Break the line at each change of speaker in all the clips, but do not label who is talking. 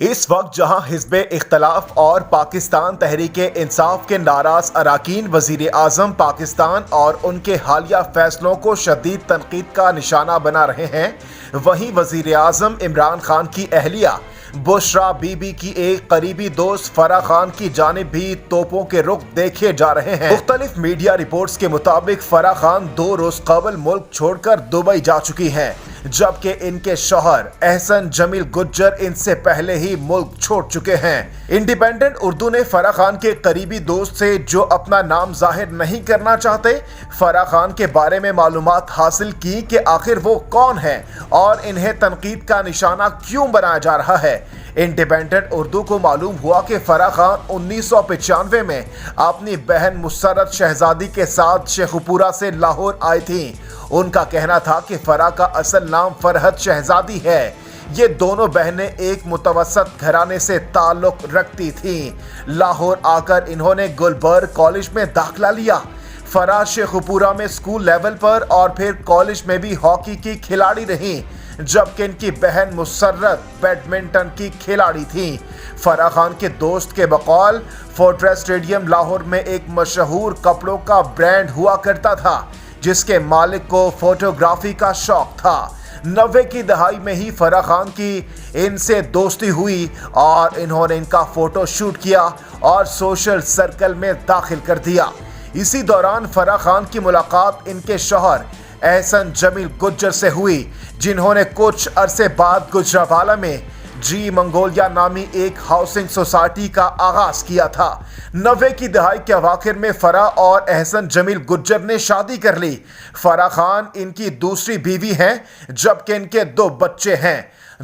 اس وقت جہاں حزب اختلاف اور پاکستان تحریک انصاف کے ناراض اراکین وزیر اعظم پاکستان اور ان کے حالیہ فیصلوں کو شدید تنقید کا نشانہ بنا رہے ہیں، وہیں وزیر اعظم عمران خان کی اہلیہ بشرا بی بی کی ایک قریبی دوست فرح خان کی جانب بھی توپوں کے رخ دیکھے جا رہے ہیں۔ مختلف میڈیا رپورٹس کے مطابق فرح خان 2 روز قبل ملک چھوڑ کر دبئی جا چکی ہیں، جبکہ ان کے شوہر احسن جمیل گجر ان سے پہلے ہی ملک چھوڑ چکے ہیں۔ انڈیپینڈنٹ اردو نے فرح خان کے قریبی دوست سے، جو اپنا نام ظاہر نہیں کرنا چاہتے، فرح خان کے بارے میں معلومات حاصل کی کہ آخر وہ کون ہیں اور انہیں تنقید کا نشانہ کیوں بنایا جا رہا ہے۔ انڈیپینڈنٹ اردو کو معلوم ہوا کہ فرح خان 1995 میں اپنی بہن مسرت شہزادی کے ساتھ شیخو پورہ سے لاہور آئی تھیں۔ ان کا کہنا تھا کہ فرح کا اصل نام فرحت شہزادی ہے۔ یہ دونوں بہنیں ایک متوسط گھرانے سے تعلق رکھتی تھیں۔ لاہور آ کر انہوں نے گلبرگ کالج میں داخلہ لیا۔ فرح شیخو پورہ میں اسکول لیول پر اور پھر کالج میں بھی ہاکی کی کھلاڑی رہیں، جبکہ ان کی بہن مسرت بیڈمنٹن کی کھلاڑی تھیں۔ فرح خان کے دوست کے بقول فورٹریس اسٹیڈیم لاہور میں ایک مشہور کپڑوں کا برانڈ ہوا کرتا تھا، جس کے مالک کو فوٹوگرافی کا شوق تھا۔ 90 کی دہائی میں ہی فرح خان کی ان سے دوستی ہوئی اور انہوں نے ان کا فوٹو شوٹ کیا اور سوشل سرکل میں داخل کر دیا۔ اسی دوران فرح خان کی ملاقات ان کے شوہر احسن جمیل گجر سے ہوئی، جنہوں نے کچھ عرصے بعد گجرانوالہ میں جی منگولیا نامی ایک ہاؤسنگ سوسائٹی کا آغاز کیا تھا۔ 90 کی دہائی کے اواخر میں فرح اور احسن جمیل گجر نے شادی کر لی۔ فرح خان ان کی دوسری بیوی ہیں، جبکہ ان کے 2 بچے ہیں۔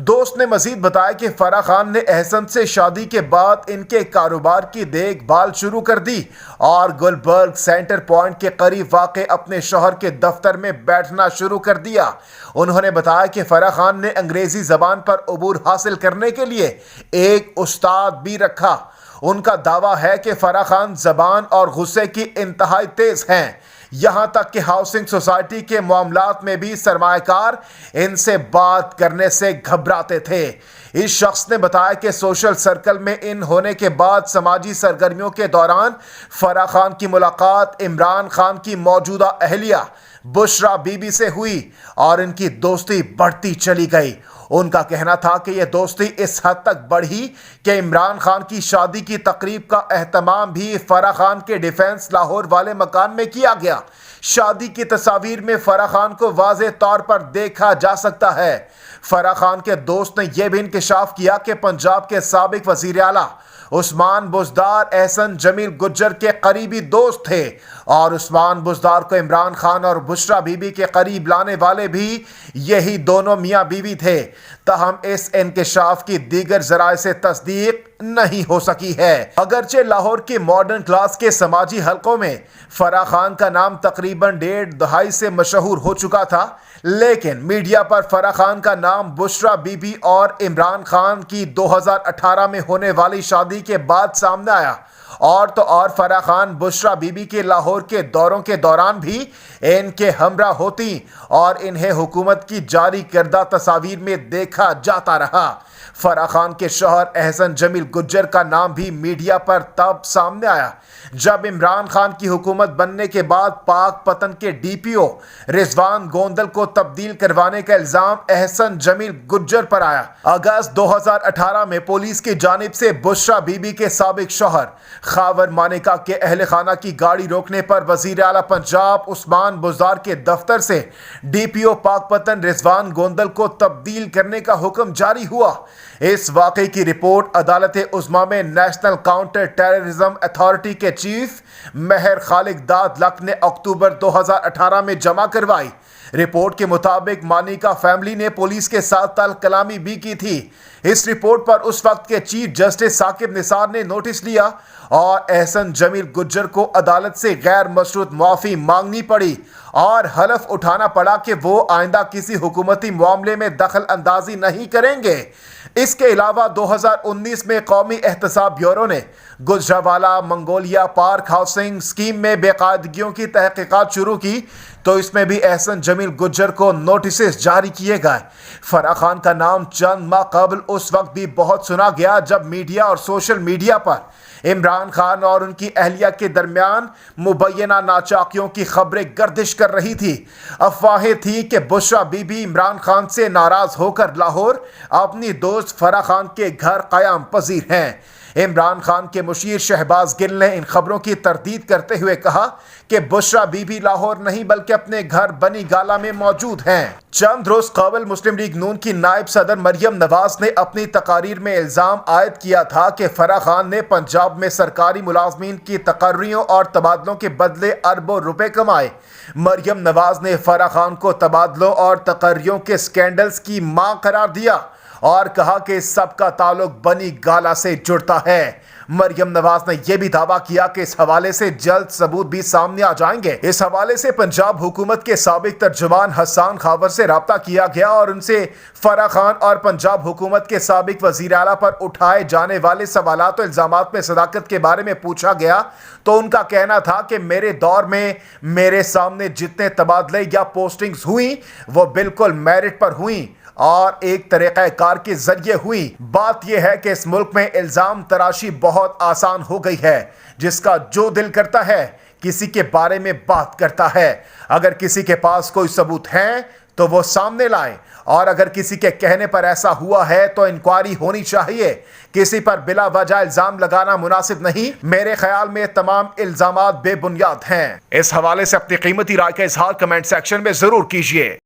دوست نے مزید بتایا کہ فرح خان نے احسن سے شادی کے بعد ان کے کاروبار کی دیکھ بھال شروع کر دی اور گلبرگ سینٹر پوائنٹ کے قریب واقع اپنے شوہر کے دفتر میں بیٹھنا شروع کر دیا۔ انہوں نے بتایا کہ فرح خان نے انگریزی زبان پر عبور حاصل کرنے کے لیے ایک استاد بھی رکھا۔ ان کا دعویٰ ہے کہ فرح خان زبان اور غصے کی انتہائی تیز ہیں، یہاں تک کہ ہاؤسنگ سوسائٹی کے معاملات میں بھی سرمایہ کار ان سے بات کرنے سے گھبراتے تھے۔ اس شخص نے بتایا کہ سوشل سرکل میں ان ہونے کے بعد سماجی سرگرمیوں کے دوران فرح خان کی ملاقات عمران خان کی موجودہ اہلیہ بشرا بی بی سے ہوئی اور ان کی دوستی بڑھتی چلی گئی۔ ان کا کہنا تھا کہ یہ دوستی اس حد تک بڑھی کہ عمران خان کی شادی کی تقریب کا اہتمام بھی فرح خان کے ڈیفنس لاہور والے مکان میں کیا گیا۔ شادی کی تصاویر میں فرح خان کو واضح طور پر دیکھا جا سکتا ہے۔ فرح خان کے دوست نے یہ بھی انکشاف کیا کہ پنجاب کے سابق وزیر اعلیٰ عثمان بزدار احسن جمیل گجر کے قریبی دوست تھے اور عثمان بزدار کو عمران خان اور بشرا بی بی کے قریب لانے والے بھی یہی دونوں میاں بیوی تھے۔ تاہم اس انکشاف کی دیگر ذرائع سے تصدیق نہیں ہو سکی ہے۔ اگرچہ لاہور کی ماڈرن کلاس کے سماجی حلقوں میں فرح خان کا نام تقریباً 1.5 دہائی سے مشہور ہو چکا تھا، لیکن میڈیا پر فرح خان کا نام بشرا بی بی اور عمران خان کی 2018 میں ہونے والی شادی کے بعد سامنے آیا۔ اور تو اور فرح خان بشرا بی بی کے لاہور کے دوروں کے دوران بھی ان کے ہمراہ ہوتی اور انہیں حکومت کی جاری کردہ تصاویر میں دیکھا جاتا رہا۔ فرح خان کے شوہر احسن جمیل گجر کا نام بھی میڈیا پر تب سامنے آیا جب عمران خان کی حکومت بننے کے بعد پاک پتن کے ڈی پی او رضوان گوندل کو تبدیل کروانے کا الزام احسن جمیل گجر پر آیا۔ اگست 2018 میں پولیس کی جانب سے بشرا بی بی کے سابق شوہر خاور مانیکا کے اہل خانہ کی گاڑی روکنے پر وزیر اعلیٰ پنجاب عثمان بزدار کے دفتر سے ڈی پی او پاک پتن رضوان گوندل کو تبدیل کرنے کا حکم جاری ہوا۔ اس واقعے کی رپورٹ عدالت عظمیٰ میں نیشنل کاؤنٹر ٹیررزم اتھارٹی کے چیف مہر خالق داد لک نے اکتوبر 2018 میں جمع کروائی۔ رپورٹ کے مطابق مانیکا فیملی نے پولیس کے ساتھ طلب کلامی بھی کی تھی۔ اس رپورٹ پر اس وقت کے چیف جسٹس ثاقب نثار نے نوٹس لیا اور احسن جمیل گجر کو عدالت سے غیر مشروط معافی مانگنی پڑی اور حلف اٹھانا پڑا کہ وہ آئندہ کسی حکومتی معاملے میں دخل اندازی نہیں کریں گے۔ اس کے علاوہ 2019 میں قومی احتساب بیورو نے Gujranwala Mongolia park housing scheme میں بے قاعدگیوں کی تحقیقات شروع کی تو اس میں بھی احسن جمیل گجر کو نوٹسز جاری کیے گئے۔ فرح خان کا نام چند ماہ قبل اس وقت بھی بہت سنا گیا جب میڈیا اور سوشل میڈیا پر عمران خان اور ان کی اہلیہ کے درمیان مبینہ ناچاکیوں کی خبریں گردش کر رہی تھی۔ افواہیں تھیں کہ بشریٰ بی بی عمران خان سے ناراض ہو کر لاہور اپنی دوست فرح خان کے گھر قیام پذیر ہیں۔ عمران خان کے مشیر شہباز گل نے ان خبروں کی تردید کرتے ہوئے کہا کہ بشریٰ بی بی لاہور نہیں بلکہ اپنے گھر بنی گالہ میں موجود ہیں۔ چند روز قبل مسلم لیگ نون کی نائب صدر مریم نواز نے اپنی تقاریر میں الزام عائد کیا تھا کہ فرح خان نے پنجاب میں سرکاری ملازمین کی تقرریوں اور تبادلوں کے بدلے اربوں روپے کمائے۔ مریم نواز نے فرح خان کو تبادلوں اور تقرریوں کے سکینڈلز کی ماں قرار دیا اور کہا کہ اس سب کا تعلق بنی گالہ سے جڑتا ہے۔ مریم نواز نے یہ بھی دعویٰ کیا کہ اس حوالے سے جلد ثبوت بھی سامنے آ جائیں گے۔ اس حوالے سے پنجاب حکومت کے سابق ترجمان حسان خاور سے رابطہ کیا گیا اور ان سے فرح خان اور پنجاب حکومت کے سابق وزیر اعلیٰ پر اٹھائے جانے والے سوالات و الزامات میں صداقت کے بارے میں پوچھا گیا تو ان کا کہنا تھا کہ میرے دور میں میرے سامنے جتنے تبادلے یا پوسٹنگز ہوئیں وہ بالکل میرٹ پر ہوئیں اور ایک طریقہ کار کے ذریعے ہوئی۔ بات یہ ہے کہ اس ملک میں الزام تراشی بہت آسان ہو گئی ہے۔ جس کا جو دل کرتا ہے کسی کے بارے میں بات کرتا ہے۔ اگر کسی کے پاس کوئی ثبوت ہے تو وہ سامنے لائے، اور اگر کسی کے کہنے پر ایسا ہوا ہے تو انکوائری ہونی چاہیے۔ کسی پر بلا وجہ الزام لگانا مناسب نہیں۔ میرے خیال میں تمام الزامات بے بنیاد ہیں۔ اس حوالے سے اپنی قیمتی رائے کا اظہار کمنٹ سیکشن میں ضرور کیجیے۔